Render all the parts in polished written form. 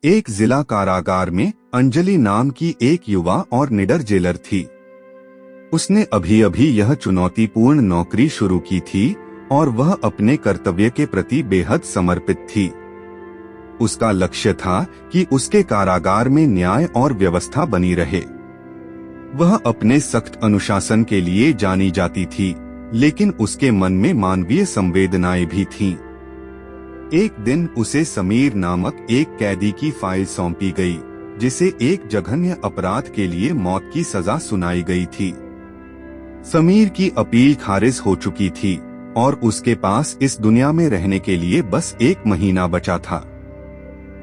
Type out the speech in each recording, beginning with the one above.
एक जिला कारागार में अंजलि नाम की एक युवा और निडर जेलर थी। उसने अभी अभी यह चुनौतीपूर्ण नौकरी शुरू की थी और वह अपने कर्तव्य के प्रति बेहद समर्पित थी। उसका लक्ष्य था कि उसके कारागार में न्याय और व्यवस्था बनी रहे। वह अपने सख्त अनुशासन के लिए जानी जाती थी, लेकिन उसके मन में मानवीय संवेदनाएं भी थीं। एक दिन उसे समीर नामक एक कैदी की फाइल सौंपी गई, जिसे एक जघन्य अपराध के लिए मौत की सजा सुनाई गई थी। समीर की अपील खारिज हो चुकी थी और उसके पास इस दुनिया में रहने के लिए बस 1 महीना बचा था।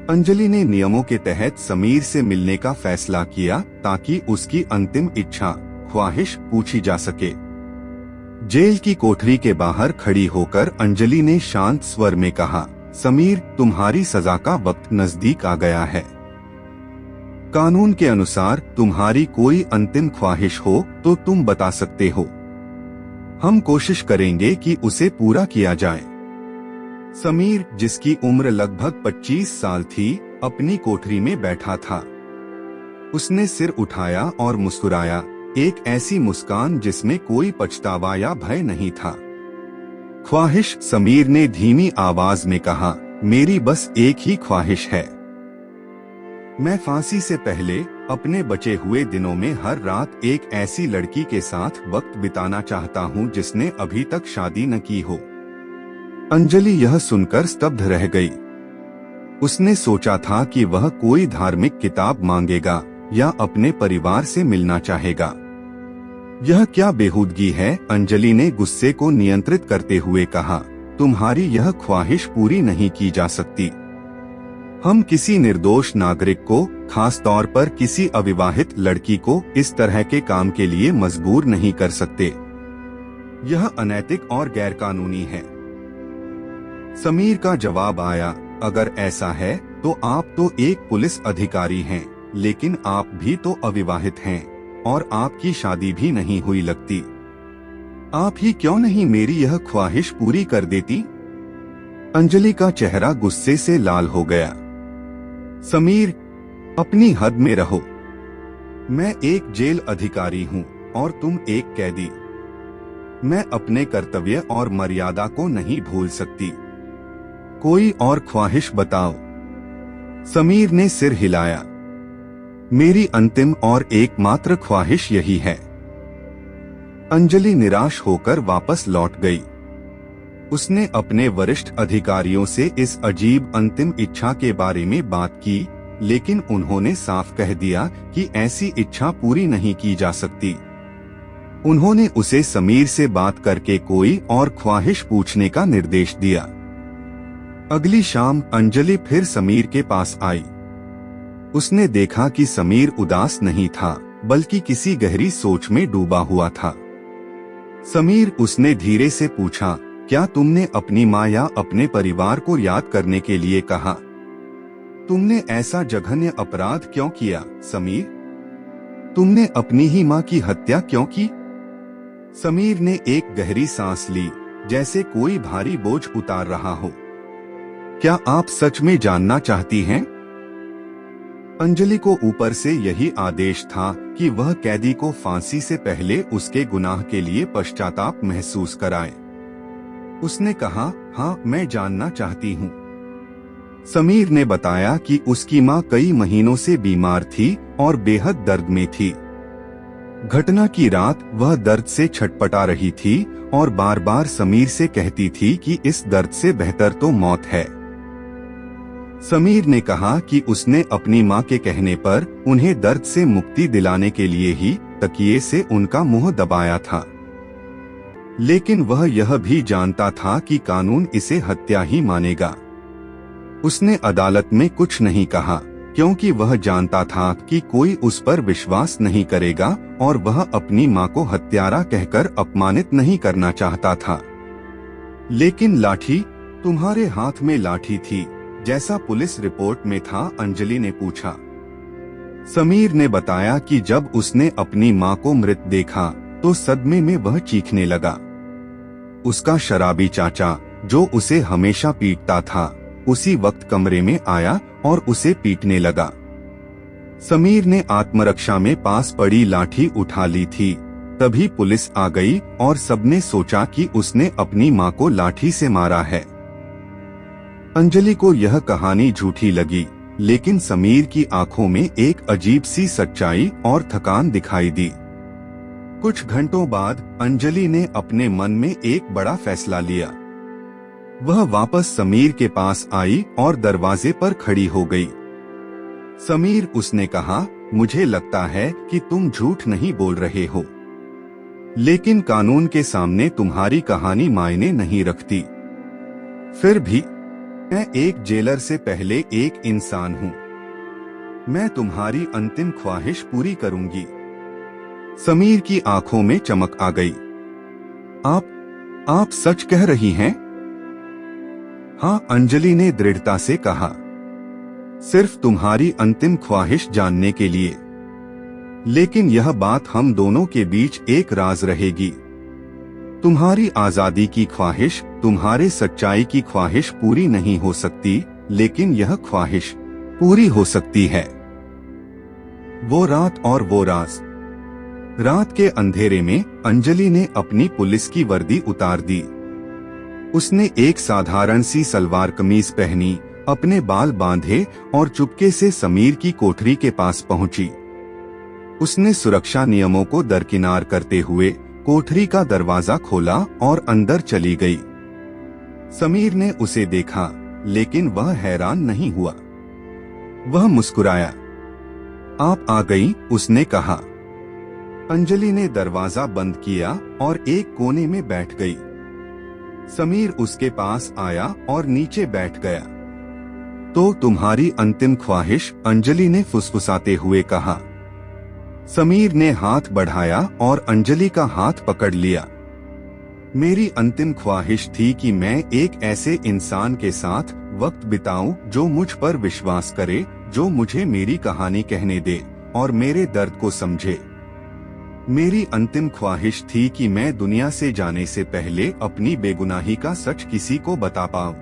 अंजलि ने नियमों के तहत समीर से मिलने का फैसला किया ताकि उसकी अंतिम इच्छा, ख्वाहिश पूछी जा सके। जेल की कोठरी के बाहर खड़ी होकर अंजलि ने शांत स्वर में कहा, समीर, तुम्हारी सजा का वक्त नजदीक आ गया है। कानून के अनुसार तुम्हारी कोई अंतिम ख्वाहिश हो तो तुम बता सकते हो। हम कोशिश करेंगे कि उसे पूरा किया जाए। समीर, जिसकी उम्र लगभग 25 साल थी, अपनी कोठरी में बैठा था। उसने सिर उठाया और मुस्कुराया, एक ऐसी मुस्कान जिसमें कोई पछतावा या भय नहीं था। ख्वाहिश, समीर ने धीमी आवाज में कहा, मेरी बस एक ही ख्वाहिश है। मैं फांसी से पहले अपने बचे हुए दिनों में हर रात एक ऐसी लड़की के साथ वक्त बिताना चाहता हूँ जिसने अभी तक शादी न की हो। अंजलि यह सुनकर स्तब्ध रह गई। उसने सोचा था कि वह कोई धार्मिक किताब मांगेगा या अपने परिवार से मिलना चाहेगा। यह क्या बेहूदगी है, अंजलि ने गुस्से को नियंत्रित करते हुए कहा, तुम्हारी यह ख्वाहिश पूरी नहीं की जा सकती। हम किसी निर्दोष नागरिक को, खास तौर पर किसी अविवाहित लड़की को, इस तरह के काम के लिए मजबूर नहीं कर सकते। यह अनैतिक और गैरकानूनी है। समीर का जवाब आया, अगर ऐसा है तो आप तो एक पुलिस अधिकारी हैं, लेकिन आप भी तो अविवाहित हैं और आपकी शादी भी नहीं हुई लगती। आप ही क्यों नहीं मेरी यह ख्वाहिश पूरी कर देती? अंजलि का चेहरा गुस्से से लाल हो गया। समीर, अपनी हद में रहो। मैं एक जेल अधिकारी हूँ और तुम एक कैदी। मैं अपने कर्तव्य और मर्यादा को नहीं भूल सकती। कोई और ख्वाहिश बताओ। समीर ने सिर हिलाया। मेरी अंतिम और एकमात्र ख्वाहिश यही है। अंजलि निराश होकर वापस लौट गई। उसने अपने वरिष्ठ अधिकारियों से इस अजीब अंतिम इच्छा के बारे में बात की, लेकिन उन्होंने साफ कह दिया कि ऐसी इच्छा पूरी नहीं की जा सकती। उन्होंने उसे समीर से बात करके कोई और ख्वाहिश पूछने का निर्देश दिया। अगली शाम अंजलि फिर समीर के पास आई। उसने देखा कि समीर उदास नहीं था, बल्कि किसी गहरी सोच में डूबा हुआ था। समीर, उसने धीरे से पूछा, क्या तुमने अपनी माँ या अपने परिवार को याद करने के लिए कहा? तुमने ऐसा जघन्य अपराध क्यों किया, समीर? तुमने अपनी ही माँ की हत्या क्यों की? समीर ने एक गहरी सांस ली, जैसे कोई भारी बोझ उतार रहा हो। क्या आप सच में जानना चाहती हैं? अंजलि को ऊपर से यही आदेश था कि वह कैदी को फांसी से पहले उसके गुनाह के लिए पश्चाताप महसूस कराए। उसने कहा, हाँ, मैं जानना चाहती हूँ। समीर ने बताया कि उसकी माँ कई महीनों से बीमार थी और बेहद दर्द में थी। घटना की रात वह दर्द से छटपटा रही थी और बार बार समीर से कहती थी कि इस दर्द से बेहतर तो मौत है। समीर ने कहा कि उसने अपनी माँ के कहने पर उन्हें दर्द से मुक्ति दिलाने के लिए ही तकिए से उनका मुंह दबाया था, लेकिन वह यह भी जानता था कि कानून इसे हत्या ही मानेगा। उसने अदालत में कुछ नहीं कहा, क्योंकि वह जानता था कि कोई उस पर विश्वास नहीं करेगा और वह अपनी माँ को हत्यारा कहकर अपमानित नहीं करना चाहता था। लेकिन लाठी, तुम्हारे हाथ में लाठी थी, जैसा पुलिस रिपोर्ट में था, अंजलि ने पूछा। समीर ने बताया कि जब उसने अपनी माँ को मृत देखा तो सदमे में वह चीखने लगा। उसका शराबी चाचा, जो उसे हमेशा पीटता था, उसी वक्त कमरे में आया और उसे पीटने लगा। समीर ने आत्मरक्षा में पास पड़ी लाठी उठा ली थी। तभी पुलिस आ गई और सबने सोचा कि उसने अपनी मां को लाठी से मारा है। अंजलि को यह कहानी झूठी लगी, लेकिन समीर की आंखों में एक अजीब सी सच्चाई और थकान दिखाई दी। कुछ घंटों बाद अंजलि ने अपने मन में एक बड़ा फैसला लिया। वह वापस समीर के पास आई और दरवाजे पर खड़ी हो गई। समीर, उसने कहा, मुझे लगता है कि तुम झूठ नहीं बोल रहे हो, लेकिन कानून के सामने तुम्हारी कहानी मायने नहीं रखती। फिर भी मैं एक जेलर से पहले एक इंसान हूँ। मैं तुम्हारी अंतिम ख्वाहिश पूरी करूंगी। समीर की आंखों में चमक आ गई। आप सच कह रही हैं? हाँ, अंजलि ने दृढ़ता से कहा, सिर्फ तुम्हारी अंतिम ख्वाहिश जानने के लिए। लेकिन यह बात हम दोनों के बीच एक राज रहेगी। तुम्हारी आजादी की ख्वाहिश, तुम्हारे सच्चाई की ख्वाहिश पूरी नहीं हो सकती, लेकिन यह ख्वाहिश पूरी हो सकती है। वो रात और वो राज। रात के अंधेरे में अंजलि ने अपनी पुलिस की वर्दी उतार दी। उसने एक साधारण सी सलवार कमीज पहनी, अपने बाल बांधे और चुपके से समीर की कोठरी के पास पहुंची। उसने सुरक्षा नियमों को दरकिनार करते हुए कोठरी का दरवाजा खोला और अंदर चली गई। समीर ने उसे देखा, लेकिन वह हैरान नहीं हुआ। वह मुस्कुराया। आप आ गई, उसने कहा। अंजलि ने दरवाजा बंद किया और एक कोने में बैठ गई। समीर उसके पास आया और नीचे बैठ गया। तो तुम्हारी अंतिम ख्वाहिश, अंजलि ने फुसफुसाते हुए कहा। समीर ने हाथ बढ़ाया और अंजलि का हाथ पकड़ लिया। मेरी अंतिम ख्वाहिश थी कि मैं एक ऐसे इंसान के साथ वक्त बिताऊं जो मुझ पर विश्वास करे, जो मुझे मेरी कहानी कहने दे और मेरे दर्द को समझे। मेरी अंतिम ख्वाहिश थी कि मैं दुनिया से जाने से पहले अपनी बेगुनाही का सच किसी को बता पाऊं।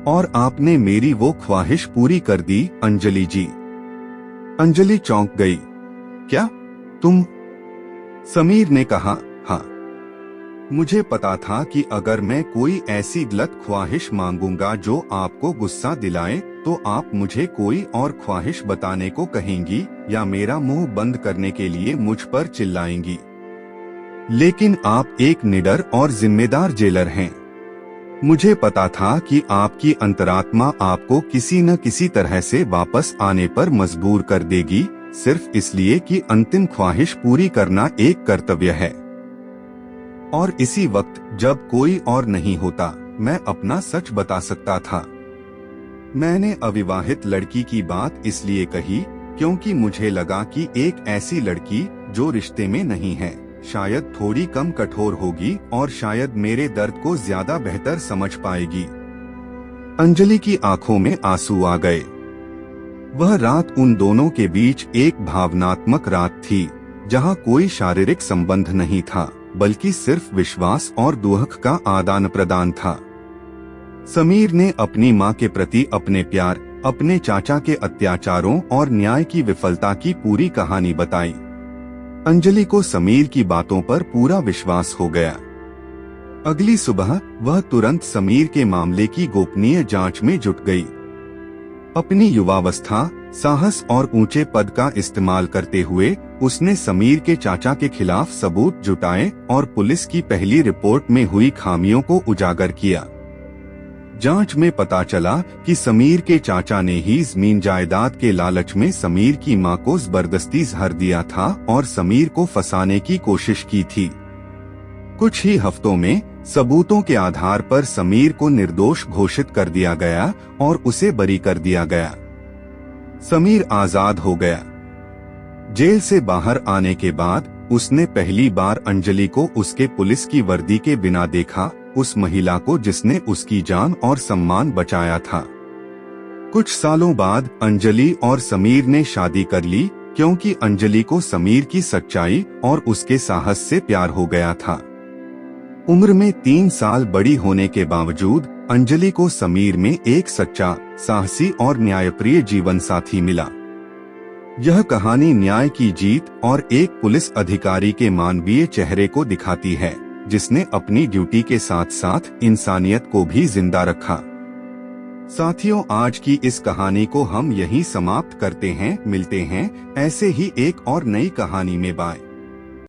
और आपने मेरी वो ख्वाहिश पूरी कर दी, अंजलि जी। अंजलि चौंक गई। क्या तुम? समीर ने कहा, हाँ। मुझे पता था कि अगर मैं कोई ऐसी गलत ख्वाहिश मांगूंगा जो आपको गुस्सा दिलाए, तो आप मुझे कोई और ख्वाहिश बताने को कहेंगी या मेरा मुंह बंद करने के लिए मुझ पर चिल्लाएंगी। लेकिन आप एक निडर और जिम्मेदार जेलर हैं। मुझे पता था कि आपकी अंतरात्मा आपको किसी न किसी तरह से वापस आने पर मजबूर कर देगी, सिर्फ इसलिए कि अंतिम ख्वाहिश पूरी करना एक कर्तव्य है। और इसी वक्त जब कोई और नहीं होता, मैं अपना सच बता सकता था। मैंने अविवाहित लड़की की बात इसलिए कही क्योंकि मुझे लगा कि एक ऐसी लड़की जो रिश्ते में नहीं है शायद थोड़ी कम कठोर होगी और शायद मेरे दर्द को ज्यादा बेहतर समझ पाएगी। अंजलि की आंखों में आंसू आ गए। वह रात उन दोनों के बीच एक भावनात्मक रात थी, जहां कोई शारीरिक संबंध नहीं था, बल्कि सिर्फ विश्वास और दुख का आदान प्रदान था। समीर ने अपनी मां के प्रति अपने प्यार, अपने चाचा के अत्याचारों और न्याय की विफलता की पूरी कहानी बताई। अंजलि को समीर की बातों पर पूरा विश्वास हो गया। अगली सुबह वह तुरंत समीर के मामले की गोपनीय जांच में जुट गई। अपनी युवावस्था, साहस और ऊंचे पद का इस्तेमाल करते हुए उसने समीर के चाचा के खिलाफ सबूत जुटाए और पुलिस की पहली रिपोर्ट में हुई खामियों को उजागर किया। जांच में पता चला कि समीर के चाचा ने ही जमीन जायदाद के लालच में समीर की मां को जबरदस्ती जहर दिया था और समीर को फंसाने की कोशिश की थी। कुछ ही हफ्तों में सबूतों के आधार पर समीर को निर्दोष घोषित कर दिया गया और उसे बरी कर दिया गया। समीर आजाद हो गया। जेल से बाहर आने के बाद उसने पहली बार अंजलि को उसके पुलिस की वर्दी के बिना देखा, उस महिला को जिसने उसकी जान और सम्मान बचाया था। कुछ सालों बाद अंजलि और समीर ने शादी कर ली, क्योंकि अंजलि को समीर की सच्चाई और उसके साहस से प्यार हो गया था। उम्र में 3 साल बड़ी होने के बावजूद अंजलि को समीर में एक सच्चा, साहसी और न्यायप्रिय जीवन साथी मिला। यह कहानी न्याय की जीत और एक पुलिस अधिकारी के मानवीय चेहरे को दिखाती है, जिसने अपनी ड्यूटी के साथ साथ इंसानियत को भी जिंदा रखा। साथियों, आज की इस कहानी को हम यहीं समाप्त करते हैं। मिलते हैं ऐसे ही एक और नई कहानी में। बाय।